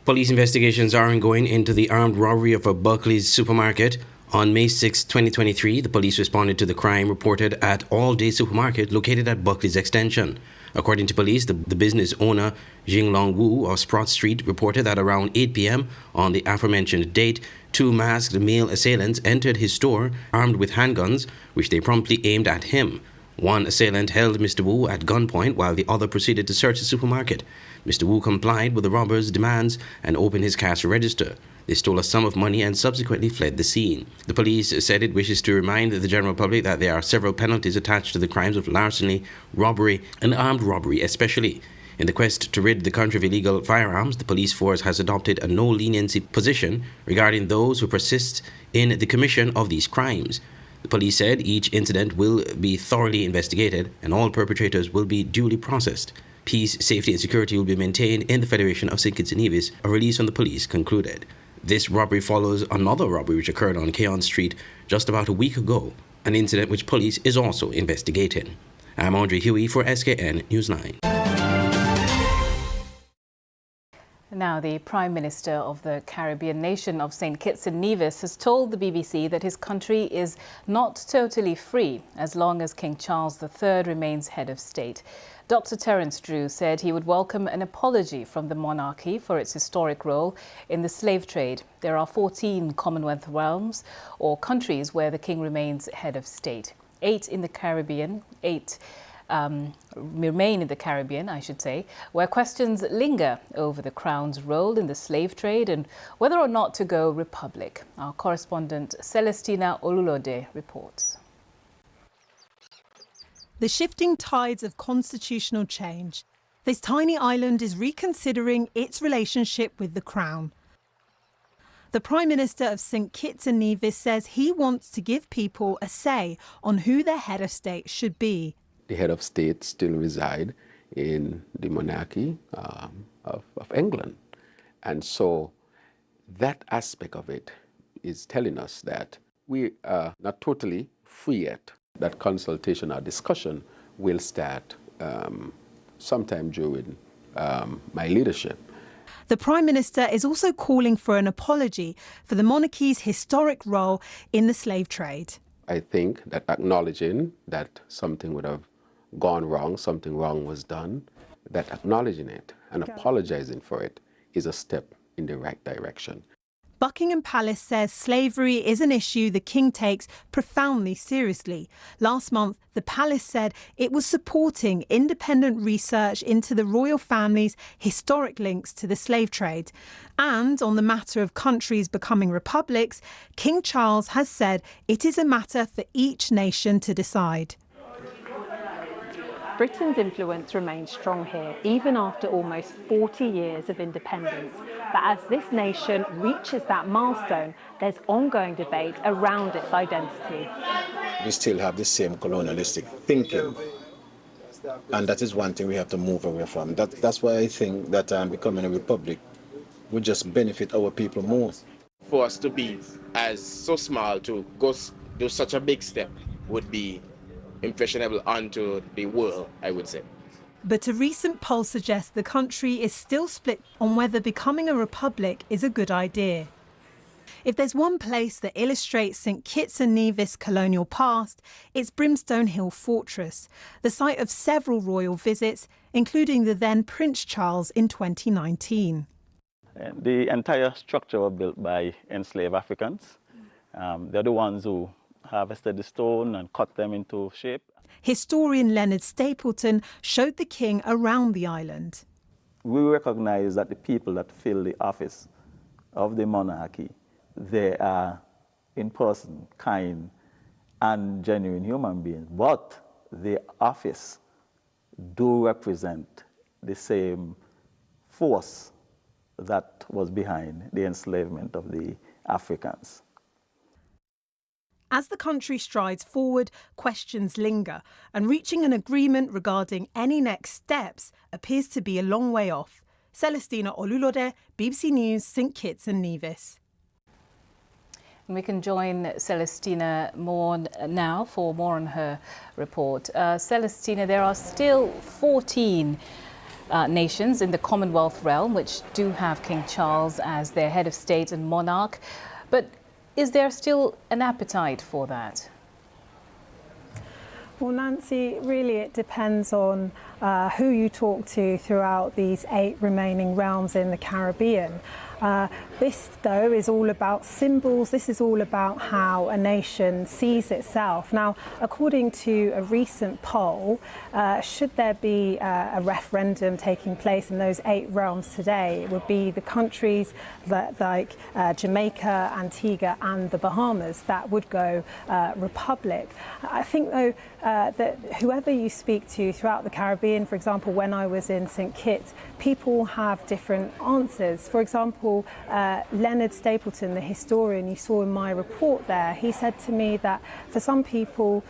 Police investigations are ongoing into the armed robbery of a Berkeley's supermarket. On May 6, 2023, the police responded to the crime reported at All Day Supermarket located at Buckley's Extension. According to police, the business owner, Jinglong Wu of Sprott Street, reported that around 8 p.m. on the aforementioned date, two masked male assailants entered his store armed with handguns, which they promptly aimed at him. One assailant held Mr. Wu at gunpoint while the other proceeded to search the supermarket. Mr. Wu complied with the robbers' demands and opened his cash register. They stole a sum of money and subsequently fled the scene. The police said it wishes to remind the general public that there are several penalties attached to the crimes of larceny, robbery, and armed robbery especially. In the quest to rid the country of illegal firearms, the police force has adopted a no-leniency position regarding those who persist in the commission of these crimes. The police said each incident will be thoroughly investigated and all perpetrators will be duly processed. Peace, safety and security will be maintained in the Federation of St. Kitts and Nevis, a release from the police concluded. This robbery follows another robbery which occurred on Keon Street just about a week ago, an incident which police is also investigating. I'm Andre Huey for SKN Newsline. Now, the Prime Minister of the Caribbean nation of St. Kitts and Nevis has told the BBC that his country is not totally free as long as King Charles III remains head of state. Dr. Terence Drew said he would welcome an apology from the monarchy for its historic role in the slave trade. There are 14 Commonwealth realms or countries where the king remains head of state. 8 in the Caribbean, 8 remain in the Caribbean, I should say, where questions linger over the Crown's role in the slave trade and whether or not to go republic. Our correspondent Celestina Olulode reports. The shifting tides of constitutional change. This tiny island is reconsidering its relationship with the Crown. The Prime Minister of St. Kitts and Nevis says he wants to give people a say on who their head of state should be. The head of state still reside in the monarchy of England. And so that aspect of it is telling us that we are not totally free yet. That consultation or discussion will start sometime during my leadership. The Prime Minister is also calling for an apology for the monarchy's historic role in the slave trade. I think that acknowledging that something would have gone wrong, something wrong was done, that acknowledging it and apologizing for it is a step in the right direction. Buckingham Palace says slavery is an issue the king takes profoundly seriously. Last month, the palace said it was supporting independent research into the royal family's historic links to the slave trade. And on the matter of countries becoming republics, King Charles has said it is a matter for each nation to decide. Britain's influence remains strong here, even after almost 40 years of independence. But as this nation reaches that milestone, there's ongoing debate around its identity. We still have the same colonialistic thinking, and that is one thing we have to move away from. That's why I think that becoming a republic would just benefit our people more. For us to be as so small to go do such a big step would be impressionable onto the world, I would say. But a recent poll suggests the country is still split on whether becoming a republic is a good idea. If there's one place that illustrates St. Kitts and Nevis' colonial past, it's Brimstone Hill Fortress, the site of several royal visits, including the then Prince Charles in 2019. The entire structure was built by enslaved Africans. They're the ones who harvested the stone and cut them into shape. Historian Leonard Stapleton showed the king around the island. We recognize that the people that fill the office of the monarchy, they are in person, kind and genuine human beings, but the office do represent the same force that was behind the enslavement of the Africans. As the country strides forward, questions linger, and reaching an agreement regarding any next steps appears to be a long way off. Celestina Olulode, BBC News, St. Kitts and Nevis. And we can join Celestina more now for more on her report. Celestina, there are still 14 nations in the Commonwealth realm, which do have King Charles as their head of state and monarch. But is there still an appetite for that? Well, Nancy, really it depends on who you talk to throughout these 8 remaining realms in the Caribbean. This, though, is all about symbols. This is all about how a nation sees itself. Now, according to a recent poll, should there be a referendum taking place in those 8 realms today, it would be the countries like Jamaica, Antigua and the Bahamas that would go republic. I think, though, that whoever you speak to throughout the Caribbean, for example, when I was in St. Kitts, people have different answers. For example, Leonard Stapleton, the historian you saw in my report there, he said to me that for some people,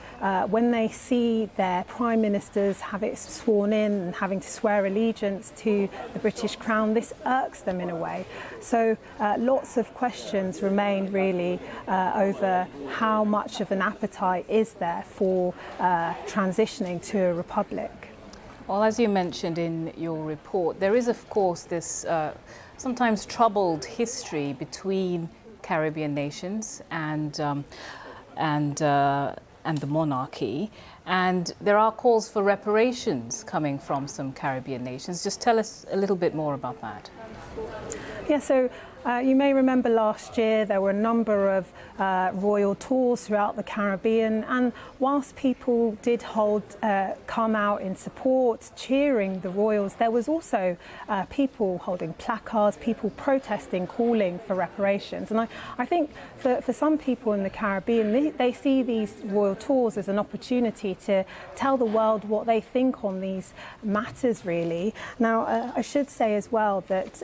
when they see their prime ministers have it sworn in and having to swear allegiance to the British Crown, this irks them in a way. So lots of questions remain really over how much of an appetite is there for transitioning to a republic. Well, as you mentioned in your report, there is, of course, this sometimes troubled history between Caribbean nations and the monarchy, and there are calls for reparations coming from some Caribbean nations. Just tell us a little bit more about that. Yeah, so you may remember last year there were a number of royal tours throughout the Caribbean, and whilst people did come out in support, cheering the royals, there was also people holding placards, people protesting, calling for reparations. And I think for some people in the Caribbean, they see these royal tours as an opportunity to tell the world what they think on these matters, really. Now, I should say as well that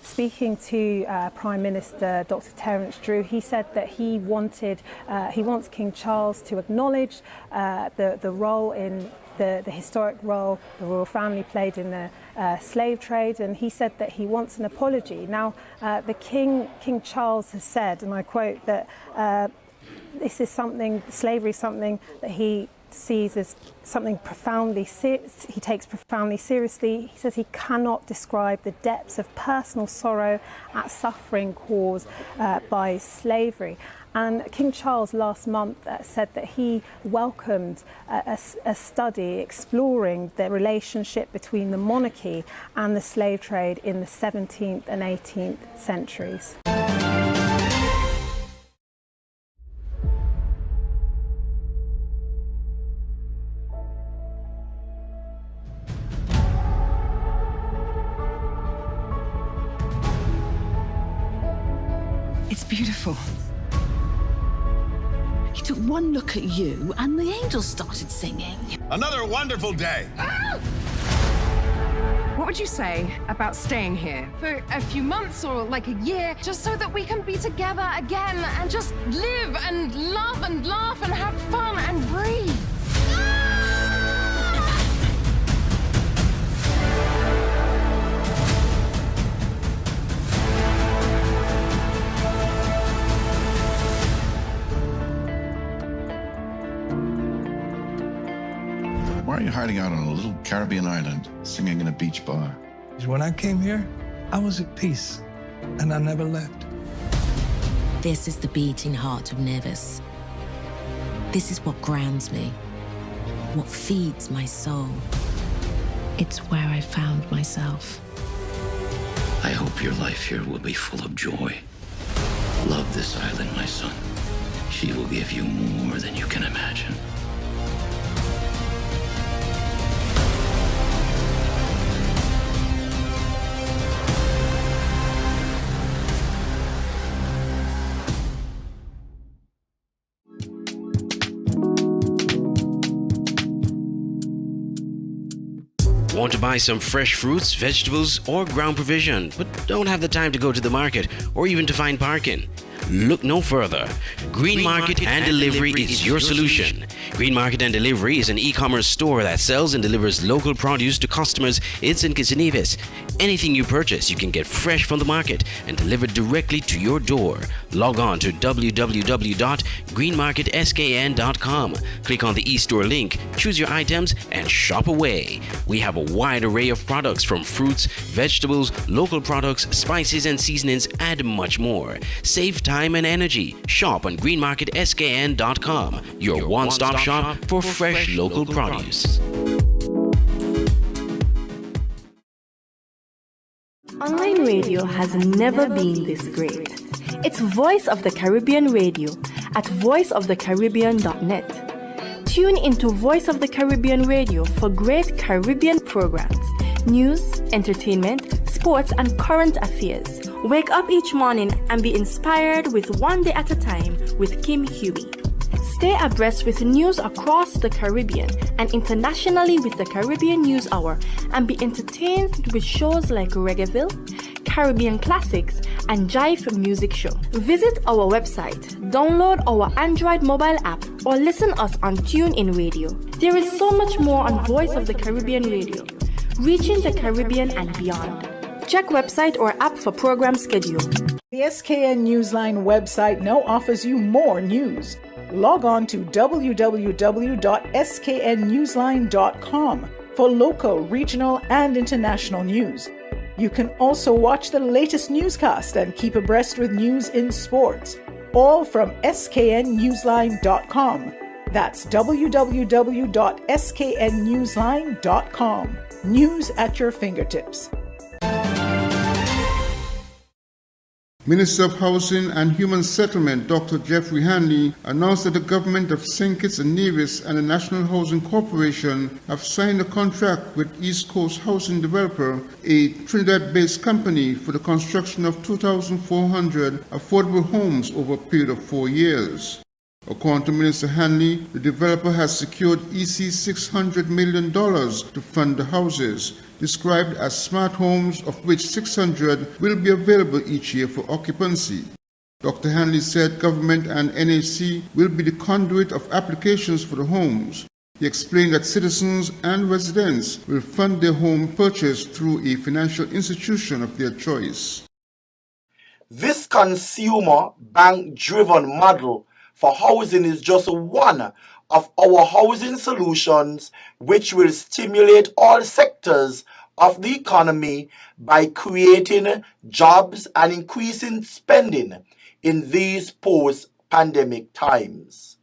speaking to Prime Minister Dr. Terence Drew, he said that he wants King Charles to acknowledge the role in the historic role the royal family played in the slave trade, and he said that he wants an apology. Now, the King Charles has said, and I quote, that slavery is something that he sees as something he takes profoundly seriously. He says he cannot describe the depths of personal sorrow at suffering caused by slavery. And King Charles last month said that he welcomed a study exploring the relationship between the monarchy and the slave trade in the 17th and 18th centuries. It's beautiful. He took one look at you and the angels started singing. Another wonderful day. Ah! What would you say about staying here for a few months or like a year, just so that we can be together again and just live and love and laugh and have fun and breathe? Why are you hiding out on a little Caribbean island, singing in a beach bar? When I came here, I was at peace, and I never left. This is the beating heart of Nevis. This is what grounds me, what feeds my soul. It's where I found myself. I hope your life here will be full of joy. Love this island, my son. She will give you more than you can imagine. Want to buy some fresh fruits, vegetables, or ground provision, but don't have the time to go to the market or even to find parking? Look no further. Green Market and Delivery is your solution. Green Market and Delivery is an e-commerce store that sells and delivers local produce to customers in St. Kitts and Nevis. Anything you purchase, you can get fresh from the market and delivered directly to your door. Log on to www.greenmarketskn.com. Click on the e-store link, choose your items, and shop away. We have a wide array of products from fruits, vegetables, local products, spices and seasonings, and much more. Save time and energy. Shop on greenmarketskn.com, your one-stop shop for fresh local produce. Online radio has never been this great. It's Voice of the Caribbean Radio at voiceofthecaribbean.net. Tune into Voice of the Caribbean Radio for great Caribbean programs, news, entertainment, sports, and current affairs. Wake up each morning and be inspired with One Day at a Time with Kim Huey. Stay abreast with news across the Caribbean and internationally with the Caribbean News Hour, and be entertained with shows like Reggaeville, Caribbean Classics, and Jive Music Show. Visit our website, download our Android mobile app, or listen us on TuneIn Radio. There is so much more on Voice of the Caribbean Radio, reaching the Caribbean and beyond. Check website or app for program schedule. The SKN Newsline website now offers you more news. Log on to www.sknnewsline.com for local, regional, and international news. You can also watch the latest newscast and keep abreast with news in sports, all from sknnewsline.com. That's www.sknnewsline.com. News at your fingertips. Minister of Housing and Human Settlement, Dr. Jeffrey Hanley, announced that the government of St. Kitts and Nevis and the National Housing Corporation have signed a contract with East Coast Housing Developer, a Trinidad-based company, for the construction of 2,400 affordable homes over a period of 4 years. According to Minister Hanley, the developer has secured EC $600 million to fund the houses, described as smart homes, of which 600 will be available each year for occupancy. Dr. Hanley said government and NHC will be the conduit of applications for the homes. He explained that citizens and residents will fund their home purchase through a financial institution of their choice. This consumer bank-driven model for housing is just one of our housing solutions, which will stimulate all sectors of the economy by creating jobs and increasing spending in these post-pandemic times.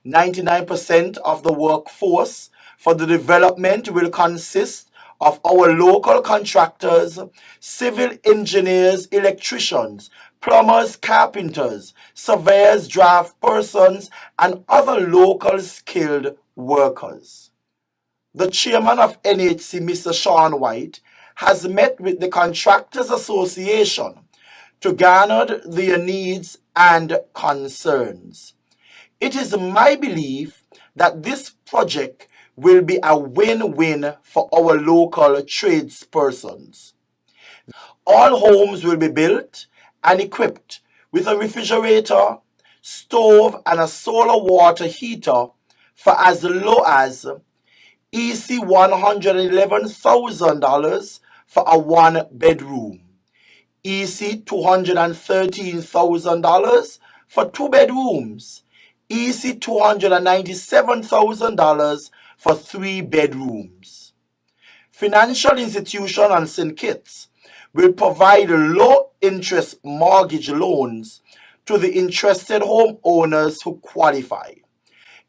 99% of the workforce for the development will consist of our local contractors, civil engineers, electricians, plumbers, carpenters, surveyors, draft persons, and other local skilled workers. The chairman of NHC, Mr. Sean White, has met with the Contractors Association to garner their needs and concerns. It is my belief that this project will be a win-win for our local tradespersons. All homes will be built and equipped with a refrigerator, stove, and a solar water heater for as low as EC $111,000 for a one-bedroom, EC $213,000 for two bedrooms, EC $297,000 for three bedrooms. Financial institution on St. Kitts will provide low-interest mortgage loans to the interested homeowners who qualify.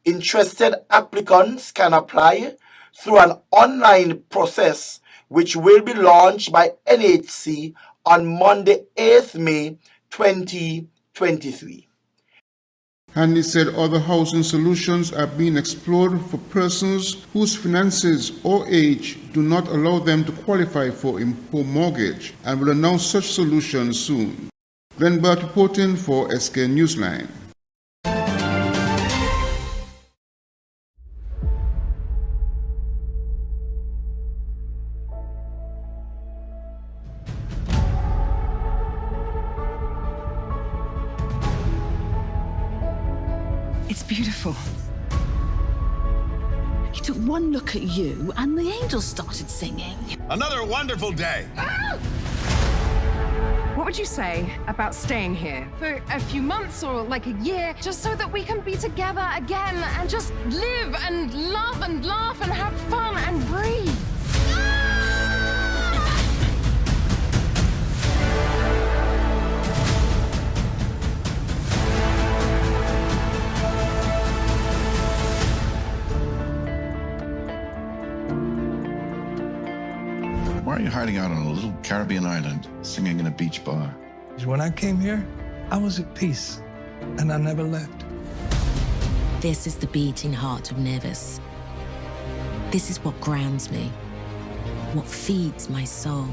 Interested applicants can apply through an online process which will be launched by NHC on Monday, 8th May 2023. Hanley said other housing solutions are being explored for persons whose finances or age do not allow them to qualify for a home mortgage, and will announce such solutions soon. Glenn Bart reporting for SK Newsline. It's beautiful. He took one look at you and the angels started singing. Another wonderful day. What would you say about staying here for a few months or like a year, just so that we can be together again and just live and love and laugh and have fun and breathe? Why are you hiding out on a little Caribbean island, singing in a beach bar? When I came here, I was at peace, and I never left. This is the beating heart of Nevis. This is what grounds me, what feeds my soul.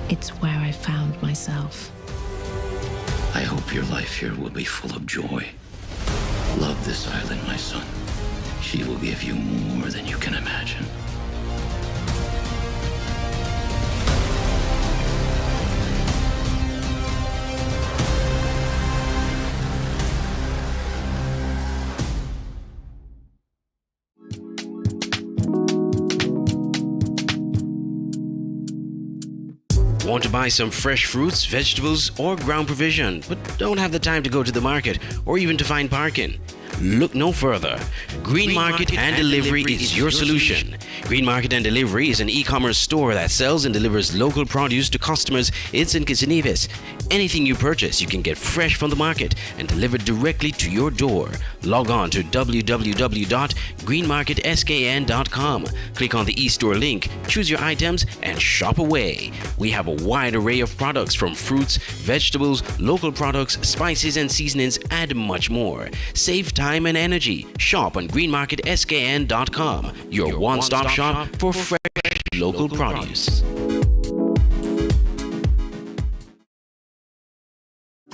It's where I found myself. I hope your life here will be full of joy. Love this island, my son. She will give you more than you can imagine. Want to buy some fresh fruits, vegetables, or ground provision, but don't have the time to go to the market or even to find parking? Look no further. Green Market and Delivery is your solution. Green Market and Delivery is an e-commerce store that sells and delivers local produce to customers in St. Kitts and Nevis. Anything you purchase, you can get fresh from the market and delivered directly to your door. Log on to www.greenmarketskn.com. Click on the e-store link, choose your items, and shop away. We have a wide array of products from fruits, vegetables, local products, spices and seasonings, and much more. Save time and energy. Shop on greenmarketskn.com, your one-stop shop for fresh local produce.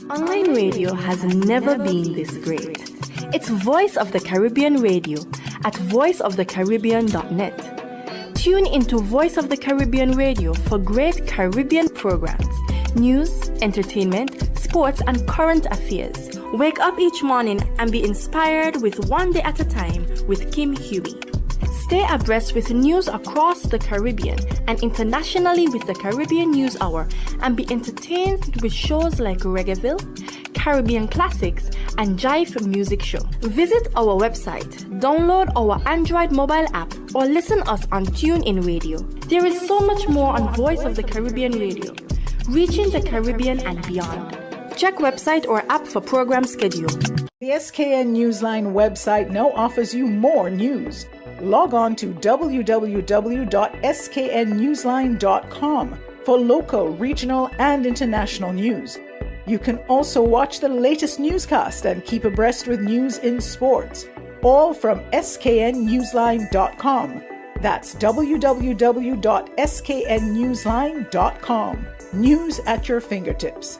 Online radio has never been this great. It's Voice of the Caribbean Radio at voiceofthecaribbean.net. Tune into Voice of the Caribbean Radio for great Caribbean programs, news, entertainment, sports, and current affairs. Wake up each morning and be inspired with One Day at a Time with Kim Huey. Stay abreast with news across the Caribbean and internationally with the Caribbean News Hour, and be entertained with shows like Reggaeville, Caribbean Classics, and Jive Music Show. Visit our website, download our Android mobile app, or listen us on TuneIn Radio. There is so much more on Voice of the Caribbean Radio, reaching the Caribbean and beyond. Check website or app for program schedule. The SKN Newsline website now offers you more news. Log on to www.sknnewsline.com for local, regional, and international news. You can also watch the latest newscast and keep abreast with news in sports, all from sknnewsline.com. That's www.sknnewsline.com. News at your fingertips.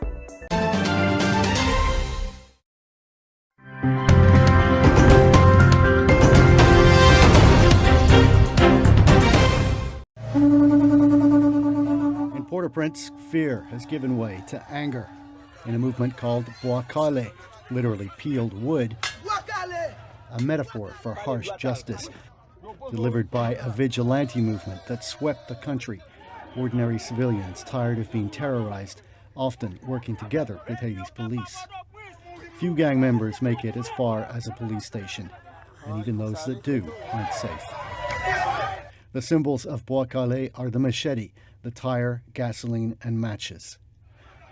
In Port-au-Prince, fear has given way to anger in a movement called bois calé, literally peeled wood, a metaphor for harsh justice, delivered by a vigilante movement that swept the country. Ordinary civilians tired of being terrorized, often working together with Haiti's police. Few gang members make it as far as a police station, and even those that do aren't safe. The symbols of bois calé are the machete, the tire, gasoline, and matches.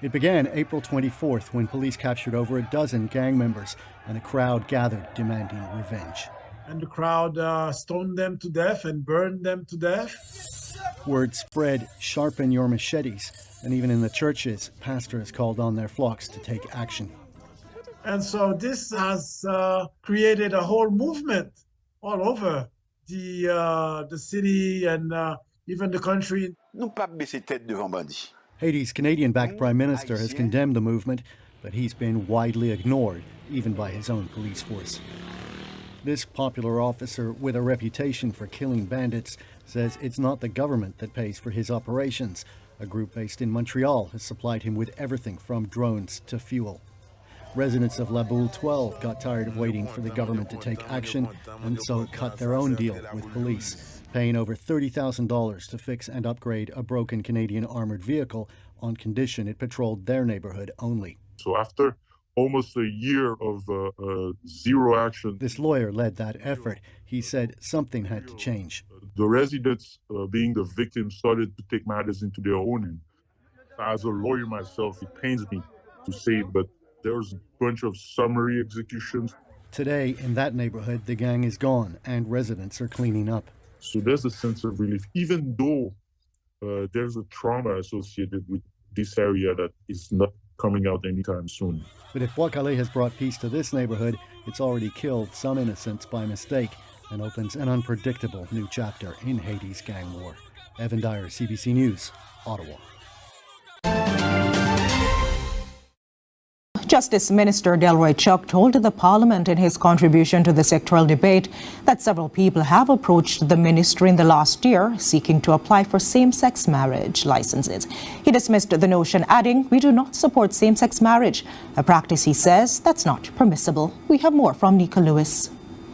It began April 24th when police captured over a dozen gang members and a crowd gathered demanding revenge. And the crowd stoned them to death and burned them to death. Word spread, sharpen your machetes, and even in the churches, pastors called on their flocks to take action. And so this has created a whole movement all over the city and even the country. Haiti's Canadian-backed Prime Minister has condemned the movement, but he's been widely ignored, even by his own police force. This popular officer, with a reputation for killing bandits, says it's not the government that pays for his operations. A group based in Montreal has supplied him with everything from drones to fuel. Residents of Laboul 12 got tired of waiting for the government to take action and so cut their own deal with police, paying over $30,000 to fix and upgrade a broken Canadian armoured vehicle on condition it patrolled their neighbourhood only. So after almost a year of zero action, this lawyer led that effort. He said something had to change. The residents, being the victims, started to take matters into their own hands. As a lawyer myself, it pains me to say it, but there's a bunch of summary executions. Today, in that neighborhood, the gang is gone and residents are cleaning up. So there's a sense of relief, even though there's a trauma associated with this area that is not coming out anytime soon. But if Bois-Calais has brought peace to this neighborhood, it's already killed some innocents by mistake and opens an unpredictable new chapter in Haiti's gang war. Evan Dyer, CBC News, Ottawa. Justice Minister Delroy Chuck told the Parliament in his contribution to the sectoral debate that several people have approached the ministry in the last year seeking to apply for same-sex marriage licenses. He dismissed the notion, adding, "We do not support same-sex marriage, a practice he says that's not permissible." We have more from Nika Lewis.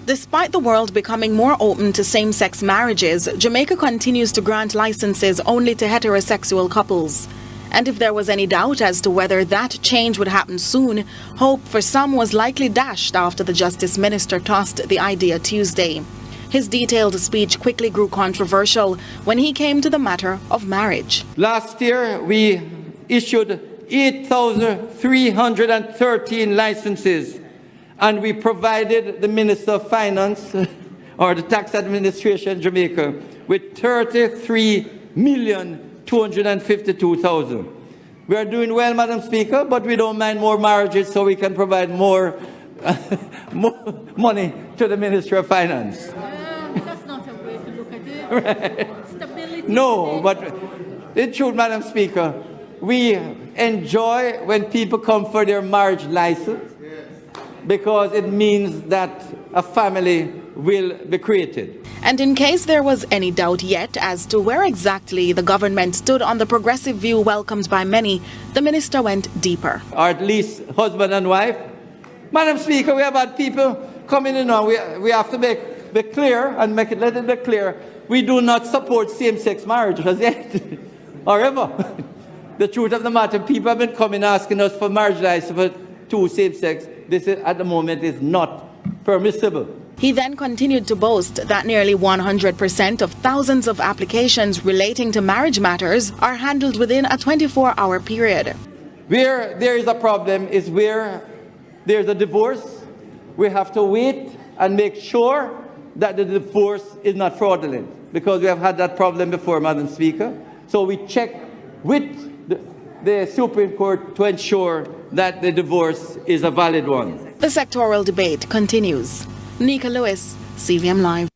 Despite the world becoming more open to same-sex marriages, Jamaica continues to grant licenses only to heterosexual couples. And if there was any doubt as to whether that change would happen soon, hope for some was likely dashed after the Justice Minister tossed the idea Tuesday. His detailed speech quickly grew controversial when he came to the matter of marriage. Last year, we issued 8,313 licenses, and we provided the Minister of Finance, or the Tax Administration in Jamaica, with 33,252,000. We are doing well, Madam Speaker, but we don't mind more marriages so we can provide more, more money to the Ministry of Finance. That's not a way to look at it. Right. Stability. No, but in truth, Madam Speaker, we enjoy when people come for their marriage license because it means that a family will be created. And in case there was any doubt yet as to where exactly the government stood on the progressive view welcomed by many, the minister went deeper. Or at least husband and wife. Madam Speaker, we have had people coming in now. We have to be clear and let it be clear. We do not support same-sex marriage as yet, or ever. The truth of the matter, people have been coming asking us for marriage license for two same-sex. This is, at the moment is not permissible. He then continued to boast that nearly 100% of thousands of applications relating to marriage matters are handled within a 24-hour period. Where there is a problem is where there's a divorce. We have to wait and make sure that the divorce is not fraudulent, because we have had that problem before, Madam Speaker. So we check with the Supreme Court to ensure that the divorce is a valid one. The sectoral debate continues. Nika Lewis, CVM Live.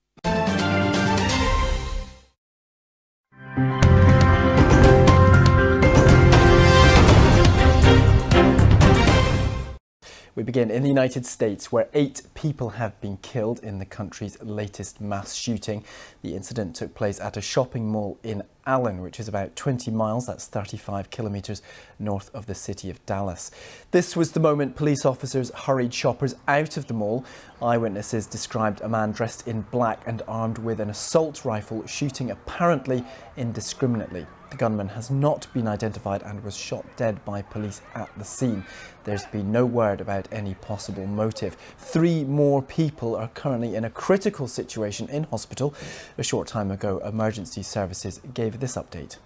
We begin in the United States, where 8 people have been killed in the country's latest mass shooting. The incident took place at a shopping mall in Allen, which is about 20 miles, that's 35 kilometres north of the city of Dallas. This was the moment police officers hurried shoppers out of the mall. Eyewitnesses described a man dressed in black and armed with an assault rifle shooting apparently indiscriminately. The gunman has not been identified and was shot dead by police at the scene. There's been no word about any possible motive. 3 more people are currently in a critical situation in hospital. A short time ago, emergency services gave this update.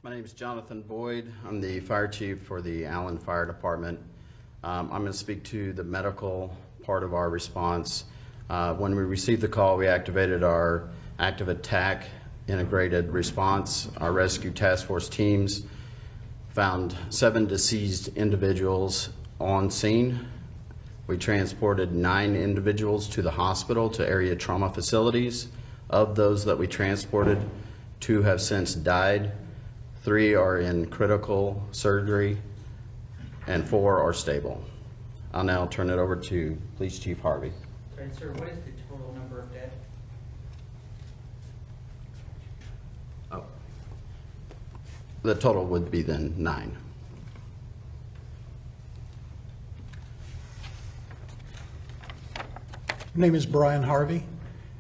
My name is Jonathan Boyd. I'm the fire chief for the Allen Fire Department. I'm going to speak to the medical part of our response. When we received the call, we activated our active attack integrated response. Our rescue task force teams found 7 deceased individuals on scene. We transported 9 individuals to the hospital, to area trauma facilities. Of those that we transported, 2 have since died, 3 are in critical surgery, and 4 are stable. I'll now turn it over to Police Chief Harvey. Sorry, sir, what is the total number of dead? The total would be then 9. My name is Brian Harvey,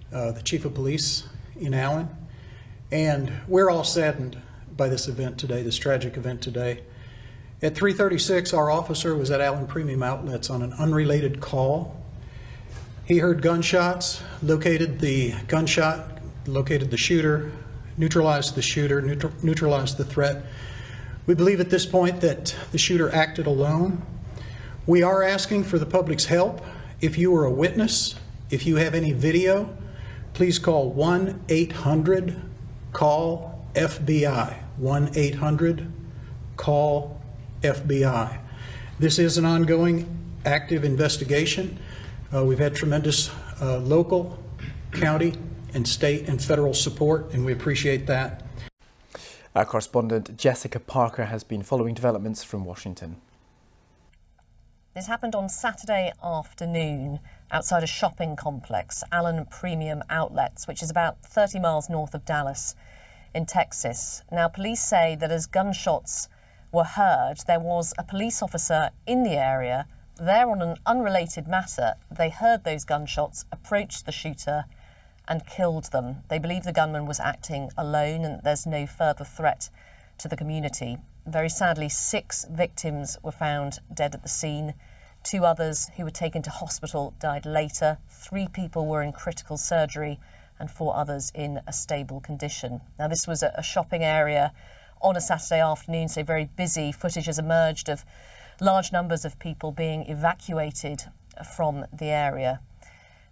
the Chief of Police in Allen, and we're all saddened by this event today, this tragic event today. At 3:36, our officer was at Allen Premium Outlets on an unrelated call. He heard gunshots, located the shooter, neutralized the shooter, neutralized the threat. We believe at this point that the shooter acted alone. We are asking for the public's help. If you are a witness, if you have any video, please call 1-800-CALL-FBI, 1-800-CALL-FBI. This is an ongoing, active investigation. We've had tremendous local, county, and state and federal support, and we appreciate that. Our correspondent Jessica Parker has been following developments from Washington. This happened on Saturday afternoon outside a shopping complex, Allen Premium Outlets, which is about 30 miles north of Dallas in Texas. Now, police say that as gunshots were heard, there was a police officer in the area there on an unrelated matter. They heard those gunshots, approached the shooter and killed them. They believe the gunman was acting alone and there's no further threat to the community. Very sadly, 6 victims were found dead at the scene. 2 others who were taken to hospital died later. 3 people were in critical surgery and 4 others in a stable condition. Now, this was a shopping area on a Saturday afternoon, so very busy. Footage has emerged of large numbers of people being evacuated from the area.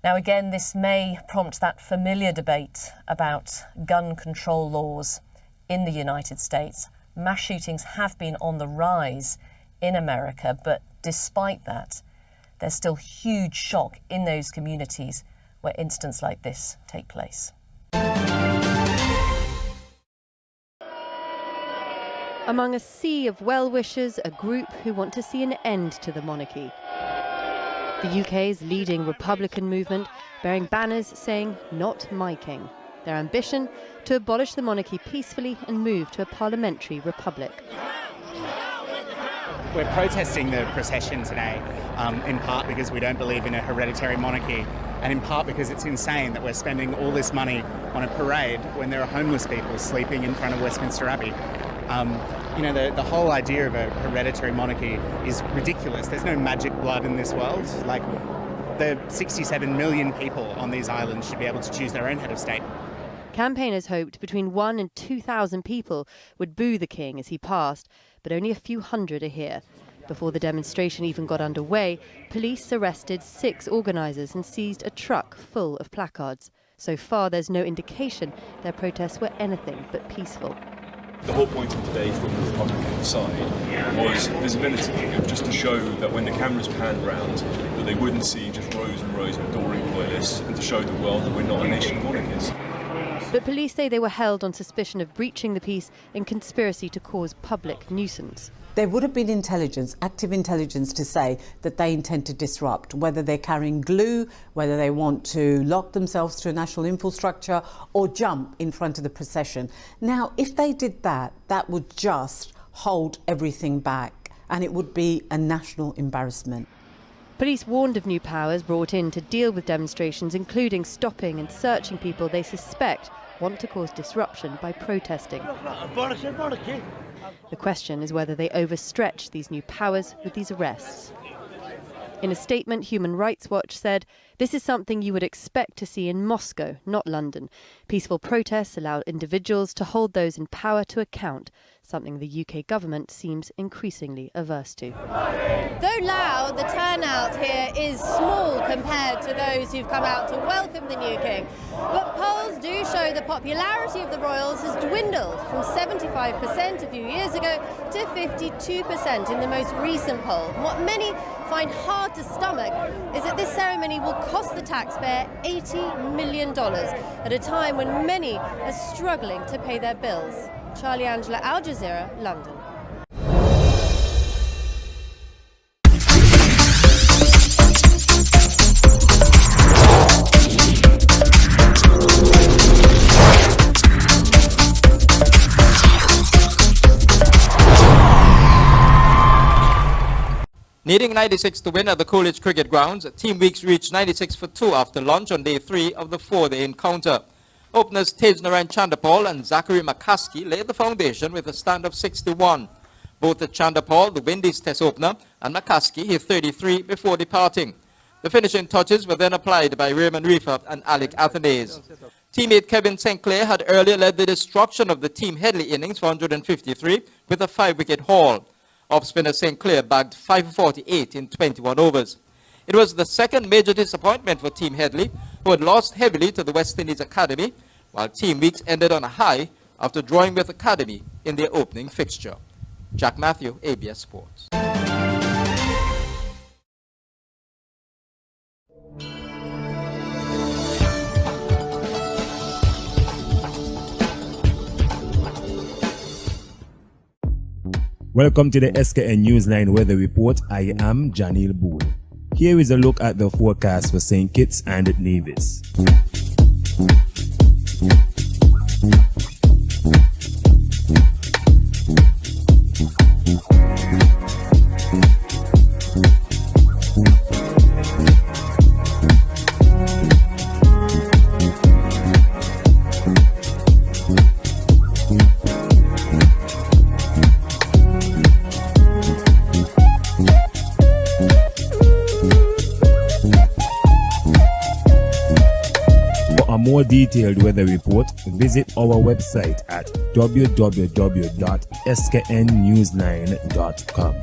Now, again, this may prompt that familiar debate about gun control laws in the United States. Mass shootings have been on the rise in America, but despite that, there's still huge shock in those communities where incidents like this take place. Among a sea of well-wishers, a group who want to see an end to the monarchy. The UK's leading Republican movement bearing banners saying, "Not my king." Their ambition to abolish the monarchy peacefully and move to a parliamentary republic. We're protesting the procession today, in part because we don't believe in a hereditary monarchy, and in part because it's insane that we're spending all this money on a parade when there are homeless people sleeping in front of Westminster Abbey. The whole idea of a hereditary monarchy is ridiculous. There's no magic blood in this world. Like, the 67 million people on these islands should be able to choose their own head of state. Campaigners hoped between 1,000 and 2,000 people would boo the king as he passed, but only a few hundred are here. Before the demonstration even got underway, police arrested 6 organisers and seized a truck full of placards. So far, there's no indication their protests were anything but peaceful. The whole point of today from the Republican side was visibility. It was just to show that when the cameras panned round, that they wouldn't see just rows and rows of adoring royalists, and to show the world that we're not a nation of monarchies. But police say they were held on suspicion of breaching the peace in conspiracy to cause public nuisance. There would have been intelligence, active intelligence, to say that they intend to disrupt, whether they're carrying glue, whether they want to lock themselves to a national infrastructure or jump in front of the procession. Now, if they did that, that would just hold everything back and it would be a national embarrassment. Police warned of new powers brought in to deal with demonstrations, including stopping and searching people they suspect want to cause disruption by protesting. The question is whether they overstretch these new powers with these arrests. In a statement, Human Rights Watch said, "This is something you would expect to see in Moscow, not London. Peaceful protests allow individuals to hold those in power to account, something the UK government seems increasingly averse to." Though loud, the turnout here is small compared to those who've come out to welcome the new king. But polls do show the popularity of the royals has dwindled from 75% a few years ago to 52% in the most recent poll. And what many find hard to stomach is that this ceremony will cost the taxpayer $80 million at a time when many are struggling to pay their bills. Charlie Angela, Al Jazeera, London. Needing 96 to win at the Coolidge Cricket Grounds, Team Weeks reached 96 for 2 after lunch on day 3 of the 4-day encounter. Openers Tejnarain Chandapal and Zachary McCaskey laid the foundation with a stand of 61. Both the Chandapal, the Windies Test opener, and McCaskey hit 33 before departing. The finishing touches were then applied by Raymond Reefer and Alec Athanaze. Teammate Kevin St. Clair had earlier led the destruction of the Team Headley innings for 153 with a 5-wicket haul. Off-spinner St. Clair bagged 548 in 21 overs. It was the second major disappointment for Team Headley, who had lost heavily to the West Indies Academy, while Team Weeks ended on a high after drawing with Academy in their opening fixture. Jack Matthew, ABS Sports. Welcome to the SKN Newsline Weather Report. I am Janil Boone. Here is a look at the forecast for St. Kitts and Nevis. For a more detailed weather report, visit our website at www.sknnewsline.com.